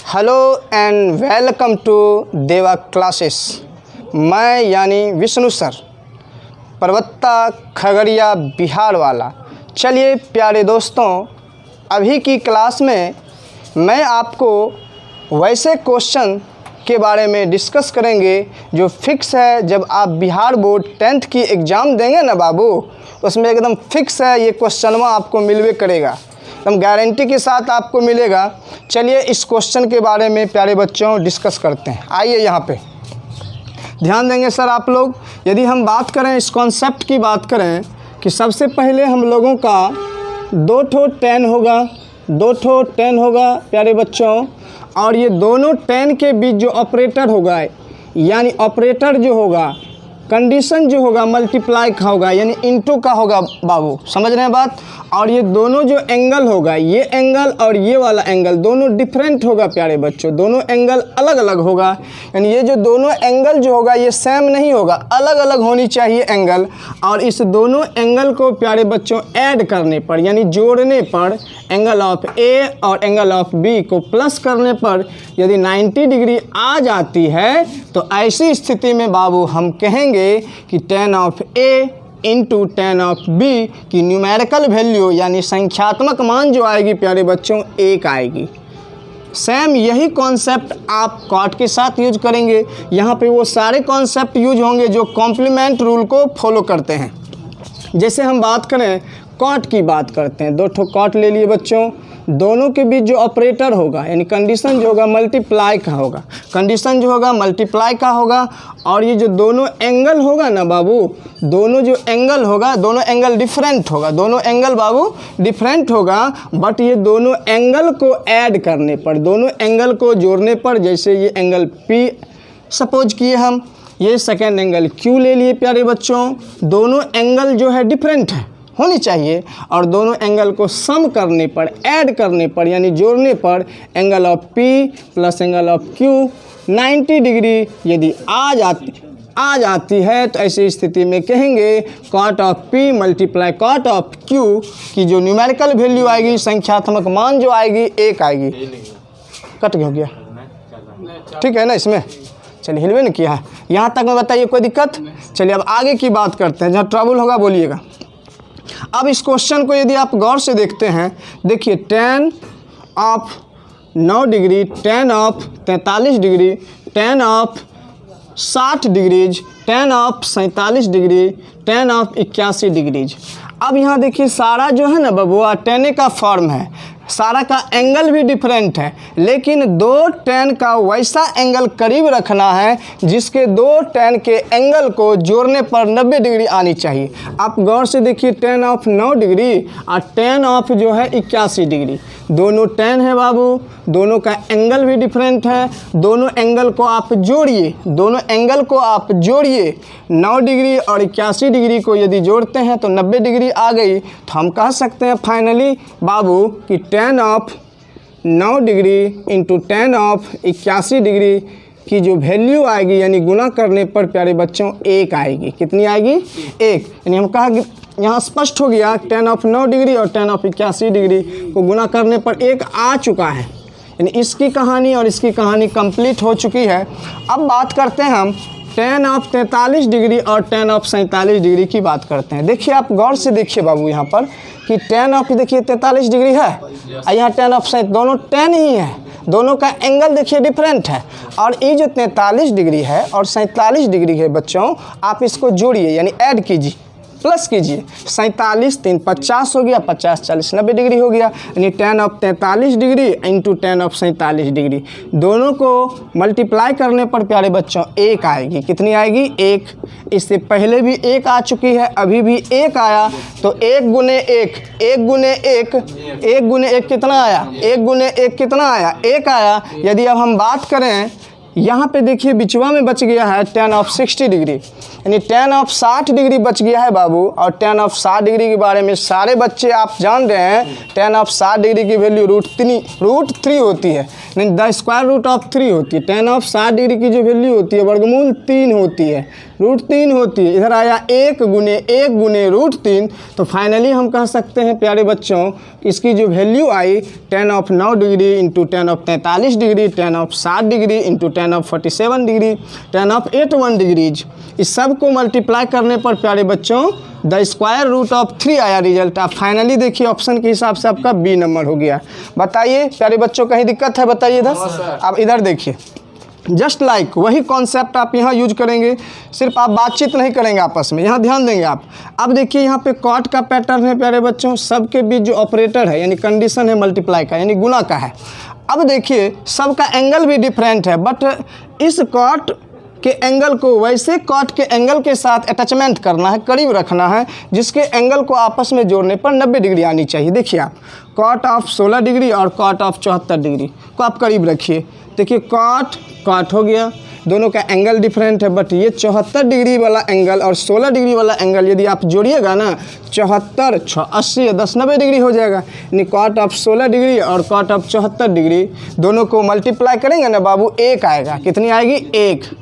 Hello and welcome to देवा classes. मैं यानी विष्णु सर, प्रवक्ता खगड़िया बिहार वाला। चलिए प्यारे दोस्तों, अभी की क्लास में मैं आपको वैसे क्वेश्चन के बारे में डिस्कस करेंगे जो फिक्स है। जब आप बिहार बोर्ड 10th की एग्ज़ाम देंगे ना बाबू, उसमें एकदम फिक्स है ये क्वेश्चन आपको मिलवे करेगा, एकदम गारंटी के साथ आपको मिलेगा। चलिए इस क्वेश्चन के बारे में प्यारे बच्चों डिस्कस करते हैं। आइए यहाँ पे ध्यान देंगे सर आप लोग। यदि हम बात करें, इस कॉन्सेप्ट की बात करें कि सबसे पहले हम लोगों का दो ठो 10 होगा प्यारे बच्चों, और ये दोनों 10 के बीच जो ऑपरेटर होगा, यानी ऑपरेटर जो होगा, कंडीशन जो होगा मल्टीप्लाई का होगा, यानी इनटू का होगा बाबू, समझ रहे हैं बात। और ये दोनों जो एंगल होगा, ये एंगल और ये वाला एंगल दोनों डिफरेंट होगा प्यारे बच्चों, दोनों एंगल अलग अलग होगा। यानी ये जो दोनों एंगल जो होगा ये सेम नहीं होगा, अलग अलग होनी चाहिए एंगल। और इस दोनों एंगल को प्यारे बच्चों ऐड करने पर, यानी जोड़ने पर, एंगल ऑफ ए और एंगल ऑफ बी को प्लस करने पर यदि 90 डिग्री आ जाती है तो ऐसी स्थिति में बाबू हम कहेंगे कि tan of A into tan of B की न्यूमेरिकल वैल्यू यानी संख्यात्मक मान जो आएगी प्यारे बच्चों 1 आएगी। सेम यही कॉन्सेप्ट आप कॉट के साथ यूज करेंगे। यहाँ पे वो सारे कॉन्सेप्ट यूज होंगे जो कॉम्प्लीमेंट रूल को फॉलो करते हैं। जैसे हम बात करें कॉट की बात करते हैं, 2 ठो कॉट ले लिए बच्चों, दोनों के बीच जो ऑपरेटर होगा यानी कंडीशन जो होगा मल्टीप्लाई का होगा, कंडीशन जो होगा मल्टीप्लाई का होगा। और ये जो दोनों एंगल होगा ना बाबू, दोनों जो एंगल होगा, दोनों एंगल डिफरेंट होगा, दोनों एंगल बाबू डिफरेंट होगा। बट ये दोनों एंगल को ऐड करने पर, दोनों एंगल को जोड़ने पर, जैसे ये एंगल P सपोज किए हम, ये सेकेंड एंगल Q ले लिए प्यारे बच्चों, दोनों एंगल जो है डिफरेंट है होनी चाहिए। और दोनों एंगल को सम करने पर, ऐड करने पर, यानी जोड़ने पर angle of P plus angle of Q 90 degree यदि आ जाती है तो ऐसी स्थिति में कहेंगे cot of P multiply cot of Q की जो न्यूमेरिकल वैल्यू आएगी, संख्यात्मक मान जो आएगी 1 आएगी। कट हो गया, ठीक है ना इसमें। चलिए हिलवे न किया है, यहाँ तक में बताइए कोई दिक्कत। चलिए अब आगे की बात करते हैं, जहाँ ट्रबल होगा बोलिएगा। अब इस क्वेश्चन को यदि आप गौर से देखते हैं, देखिए tan of 9 degree, tan of 43 degree, tan of 60 degrees, tan of 47 degree, tan of 81 degrees. अब यहाँ देखिए सारा जो है ना बबुआ tan का फॉर्म है, सारा का एंगल भी डिफरेंट है, लेकिन 2 tan का वैसा एंगल करीब रखना है जिसके 2 tan के एंगल को जोड़ने पर 90 डिग्री आनी चाहिए। आप गौर से देखिए tan ऑफ 9 डिग्री और tan ऑफ जो है 81 डिग्री, दोनों tan है बाबू, दोनों का एंगल भी डिफरेंट है। दोनों एंगल को आप जोड़िए, दोनों एंगल को आप जोड़िए, 9 डिग्री और 81 डिग्री को यदि जोड़ते हैं तो 90 डिग्री आ गई। तो हम कह सकते हैं फाइनली बाबू कि tan of 9 degree into tan of 81 degree की जो वैल्यू आएगी, यानी गुना करने पर प्यारे बच्चों 1 आएगी। कितनी आएगी? 1। यानी हम कहा कि यहाँ स्पष्ट हो गया tan ऑफ 9 डिग्री और tan ऑफ 81 डिग्री को गुना करने पर 1 आ चुका है। यानी इसकी कहानी और इसकी कहानी कंप्लीट हो चुकी है। अब बात करते हैं हम tan ऑफ 43 डिग्री और tan ऑफ 47 डिग्री की बात करते हैं। देखिए आप गौर से देखिए बाबू यहाँ पर कि tan ऑफ देखिए 43 डिग्री है और यहाँ tan ऑफ दोनों tan ही है, दोनों का एंगल देखिए डिफरेंट है। और ये जो 43 डिग्री है और 47 डिग्री है बच्चों, आप इसको जोड़िए यानी ऐड कीजिए, प्लस कीजिए। 47 3 50 हो गया, 50 40 90 डिग्री हो गया। यानी tan of 43 degree into tan of 47 degree, दोनों को मल्टीप्लाई करने पर प्यारे बच्चों 1 आएगी। कितनी आएगी? 1। इससे पहले भी 1 आ चुकी है, अभी भी 1 आया। तो 1 गुने 1, 1 गुने 1, 1 गुने 1 कितना आया? 1 गुने 1 कितना आया? 1 आया। यदि अब हम बात करें यहाँ पे देखिए बिचवा में बच गया है tan ऑफ 60 डिग्री, यानी tan ऑफ 60 डिग्री बच गया है बाबू। और tan ऑफ 60 डिग्री के बारे में सारे बच्चे आप जान रहे हैं, tan ऑफ 60 डिग्री की वैल्यू √3 होती है, यानी द स्क्वायर रूट ऑफ 3 होती है। tan ऑफ 60 डिग्री की जो वैल्यू होती है वर्गमूल 3 होती है, √3 होती है। इधर आया 1 गुने √3, तो फाइनली हम कह सकते हैं प्यारे बच्चों इसकी जो value I tan of 9 degree into tan of 43 degree, tan of 60 degree into tan of 47 degree, tan of 81 degrees. इस सब को मल्टीप्लाई करने पर प्यारे बच्चों द स्क्वायर रूट ऑफ 3 आया रिजल्ट। आप फाइनली देखिए ऑप्शन के हिसाब से आपका बी नंबर हो गया। बताइए प्यारे बच्चों कहीं दिक्कत है बताइए इधर। अब इधर देखिए जस्ट लाइक वही कॉन्सेप्ट आप यहाँ यूज करेंगे, सिर्फ आप बातचीत नहीं करेंगे आपस में, यहाँ ध्यान देंगे आप। अब देखिए यहाँ पे कॉट का पैटर्न है प्यारे बच्चों, सबके बीच जो ऑपरेटर है यानी कंडीशन है मल्टीप्लाई का यानी गुना का है। अब देखिए सबका एंगल भी डिफरेंट है, बट इस कॉट के एंगल को वैसे कॉट के एंगल के साथ अटैचमेंट करना है, करीब रखना है, जिसके एंगल को आपस में जोड़ने पर 90 डिग्री आनी चाहिए। देखिए आप कॉट ऑफ 16 डिग्री और कॉट ऑफ 74 डिग्री को आप करीब रखिए। देखिए कॉट हो गया, दोनों का एंगल डिफरेंट है, बट ये 74 डिग्री वाला एंगल और 16 डिग्री वाला एंगल यदि आप जोड़िएगा ना 74 6 80 10 90 डिग्री हो जाएगा। यानी कॉट ऑफ 16 डिग्री और कॉट ऑफ 74 डिग्री दोनों को मल्टीप्लाई करेंगे ना बाबू 1 आएगा। कितनी आएगी 1।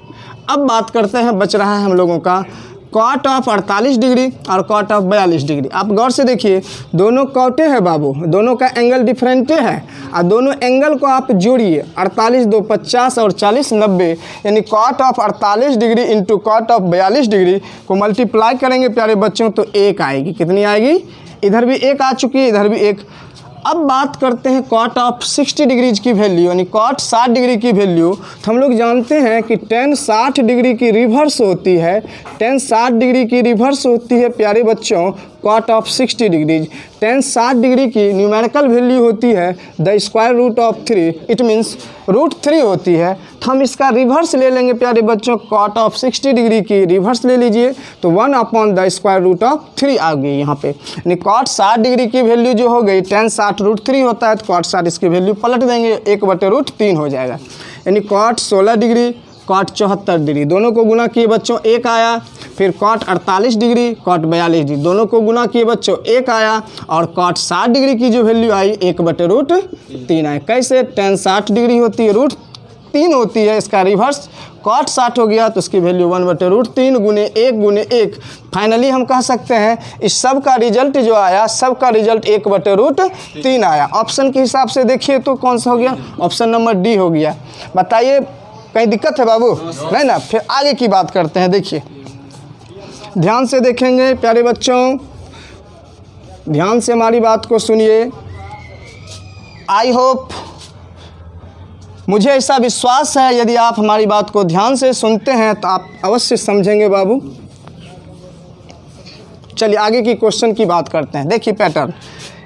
अब बात करते हैं बच रहा है हम लोगों का कॉट ऑफ 48 डिग्री और कॉट ऑफ 42 डिग्री। आप गौर से देखिए दोनों कॉटे हैं बाबू, दोनों का एंगल डिफरेंटे है और दोनों एंगल को आप जोड़िए 48 2 50 और 40 90, यानी cot of 48 degree into cot of 42 degree को मल्टीप्लाई करेंगे प्यारे बच्चों तो 1 आएगी। कितनी आएगी? इधर भी 1 आ चुकी है, इधर भी 1। अब बात करते हैं कॉट ऑफ 60 डिग्रीज की वैल्यू यानी कॉट 60 डिग्री की वैल्यू। तो हम लोग जानते हैं कि tan 60 डिग्री की रिवर्स होती है, tan 60 डिग्री की रिवर्स होती है प्यारे बच्चों cot of 60 degrees. tan 60 degree की न्यूमेरिकल वैल्यू होती है the square root of 3, it means √3 होती है। तो हम इसका रिवर्स ले लेंगे प्यारे बच्चों, कॉट ऑफ 60 डिग्री की रिवर्स ले लीजिए तो 1 द स्क्वायर रूट ऑफ 3 आ गई यहाँ पे। यानी कॉट 60 डिग्री की वैल्यू जो हो गई tan 60 √3 होता है, तो कॉट 60 इसकी वैल्यू पलट देंगे 1/√3 हो जाएगा। यानी कॉट 16 डिग्री कॉट 74 डिग्री दोनों को गुना किए बच्चों 1 आया, फिर कॉट 48 डिग्री कॉट 42 डिग्री दोनों को गुना किए बच्चों 1 आया, और कॉट 60 डिग्री की जो वैल्यू आई 1/√3 आए। कैसे? tan 60 डिग्री होती है √3 होती है, इसका रिवर्स कॉट 60 हो गया तो उसकी वैल्यू 1/√3 गुने 1 फाइनली हम कह सकते हैं इस सब का रिजल्ट जो आया सब का रिजल्ट 1/√3 आया। ऑप्शन के हिसाब से देखिए तो कौन सा हो गया? ऑप्शन नंबर डी हो गया। बताइए कहीं दिक्कत है बाबू? नहीं ना। फिर आगे की बात करते हैं। देखिए ध्यान से देखेंगे प्यारे बच्चों, ध्यान से हमारी बात को सुनिए। आई होप, मुझे ऐसा विश्वास है यदि आप हमारी बात को ध्यान से सुनते हैं तो आप अवश्य समझेंगे बाबू। चलिए आगे की क्वेश्चन की बात करते हैं। देखिए पैटर्न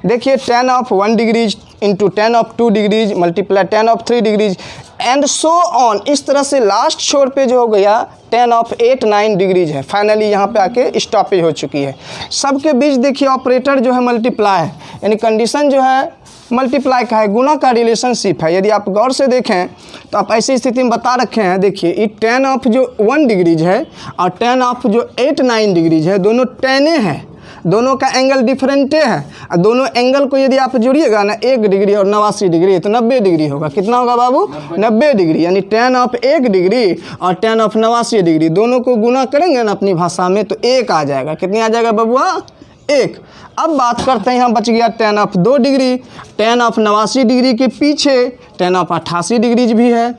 देखिए, tan of 1 degrees into tan of 2 degrees multiply tan of 3 degrees and so on. इस तरह से लास्ट छोर पे जो हो गया tan ऑफ 8 9 डिग्रीज है। फाइनली यहाँ पे आके स्टॉपेज हो चुकी है। सबके बीच देखिए ऑपरेटर जो है मल्टीप्लाई है, यानी कंडीशन जो है मल्टीप्लाई का है, गुना का रिलेशनशिप है। यदि आप गौर से देखें तो आप ऐसी स्थिति में बता रखे हैं। देखिए ये tan ऑफ जो 1 डिग्रीज है और tan ऑफ जो 8 9 डिग्रीज है दोनों tan है, दोनों का एंगल डिफरेंटे है और दोनों एंगल को यदि आप जोड़िएगा ना 1 डिग्री और 89 डिग्री तो 90 डिग्री होगा। कितना होगा बाबू? 90 डिग्री। यानी tan ऑफ 1 डिग्री और tan ऑफ 89 डिग्री दोनों को गुना करेंगे ना अपनी भाषा में तो 1 आ जाएगा। कितनी आ जाएगा बबुआ? 1। अब बात करते हैं, यहाँ बच गया tan of 2 degree, tan of 89 degree के पीछे tan ऑफ 88 डिग्रीज भी है,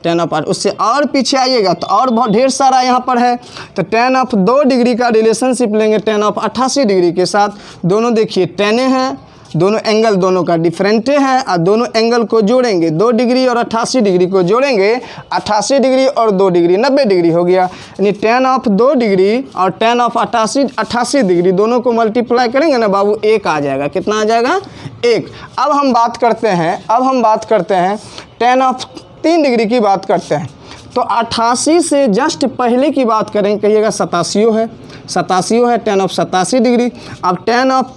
tan ऑफ उससे और पीछे आइएगा तो और बहुत ढेर सारा यहाँ पर है। तो tan ऑफ 2 डिग्री का रिलेशनशिप लेंगे tan ऑफ 88 डिग्री के साथ। दोनों देखिए tan हैं, दोनों एंगल दोनों का डिफरेंटे है और दोनों एंगल को जोड़ेंगे 2 डिग्री और 88 डिग्री को जोड़ेंगे 88 डिग्री और 2 डिग्री 90 डिग्री हो गया। यानी tan ऑफ 2 डिग्री और tan ऑफ 88 डिग्री दोनों को मल्टीप्लाई करेंगे ना बाबू 1 आ जाएगा। कितना आ जाएगा? 1। अब हम बात करते हैं tan ऑफ 3 डिग्री की बात करते हैं। तो 88 से जस्ट पहले की बात करें, कहिएगा 87 है tan ऑफ 87 डिग्री। अब tan ऑफ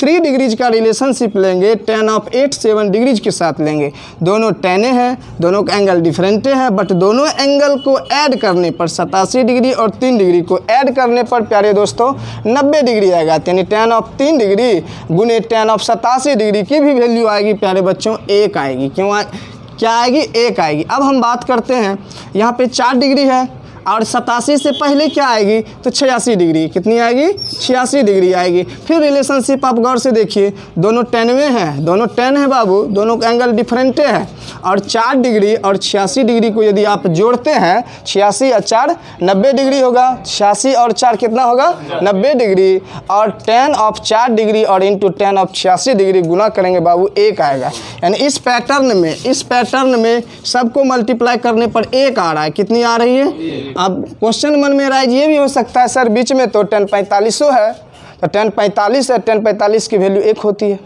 3 डिग्रीज का रिलेशनशिप लेंगे, tan ऑफ 8 7 डिग्रीज के साथ लेंगे। दोनों टेने हैं, दोनों का एंगल डिफरेंटे हैं, बट दोनों एंगल को ऐड करने पर 87 डिग्री और 3 डिग्री को ऐड करने पर प्यारे दोस्तों 90 डिग्री आएगा। यानी tan ऑफ 3 डिग्री गुने tan ऑफ 87 डिग्री की भी वैल्यू आएगी प्यारे बच्चों 1 आएगी। क्यों क्या आएगी? 1 आएगी। अब हम बात करते हैं, यहाँ पे 4 डिग्री है और 87 से पहले क्या आएगी? तो 86 डिग्री। कितनी आएगी? 86 डिग्री आएगी। फिर रिलेशनशिप आप गौर से देखिए, दोनों टेनवे हैं, दोनों 10 है बाबू, दोनों का एंगल डिफरेंटे है। और 4 डिग्री और 86 डिग्री को यदि आप जोड़ते हैं, 86 और 4 90 डिग्री होगा। 86 और 4 कितना होगा? 90 डिग्री। और tan ऑफ 4 डिग्री और इंटू tan ऑफ 86 डिग्री गुना करेंगे बाबू 1 आएगा। यानी इस पैटर्न में सबको मल्टीप्लाई करने पर 1 आ रहा है। कितनी आ रही है? अब क्वेश्चन मन में राइज ये भी हो सकता है सर बीच में तो tan 45 है, तो tan 45 है, tan 45 की वैल्यू 1 होती है।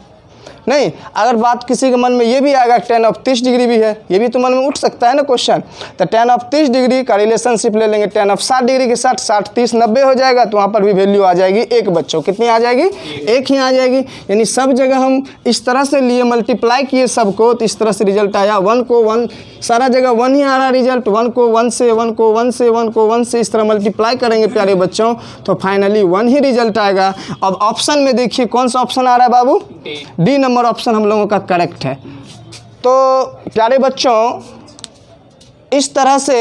नहीं, अगर बात किसी के मन में ये भी आएगा tan ऑफ 30 डिग्री भी है, ये भी तो मन में उठ सकता है ना क्वेश्चन। तो tan ऑफ 30 डिग्री का रिलेशनशिप ले लेंगे tan ऑफ 60 डिग्री के साथ, 60 30 90 हो जाएगा, तो वहाँ पर भी वैल्यू आ जाएगी 1 बच्चों। कितनी आ जाएगी? 1 ही आ जाएगी। यानी सब जगह हम इस तरह से लिए, मल्टीप्लाई किए सबको, तो इस तरह से रिजल्ट आया 1 को 1, सारा जगह 1 ही आ रहा रिजल्ट। 1 को 1 से, 1 को 1 से, 1 को 1 से इस तरह मल्टीप्लाई करेंगे प्यारे बच्चों, तो फाइनली 1 ही रिजल्ट आएगा। अब ऑप्शन में देखिए कौन सा ऑप्शन आ रहा है बाबू? डी नंबर ऑप्शन हम लोगों का करेक्ट है। तो प्यारे बच्चों, इस तरह से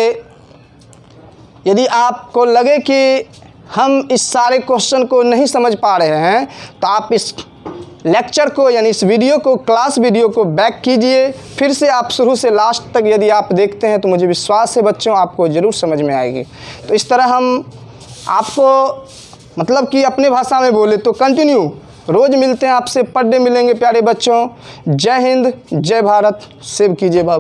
यदि आपको लगे कि हम इस सारे क्वेश्चन को नहीं समझ पा रहे हैं, तो आप इस लेक्चर को यानी इस वीडियो को, क्लास वीडियो को बैक कीजिए, फिर से आप शुरू से लास्ट तक यदि आप देखते हैं तो मुझे विश्वास है बच्चों आपको ज़रूर समझ में आएगी। तो इस तरह हम आपको मतलब कि अपने भाषा में बोले तो कंटिन्यू रोज़ मिलते हैं आपसे, पर डे मिलेंगे प्यारे बच्चों। जय हिंद, जय भारत, सेव कीजिए बाबू।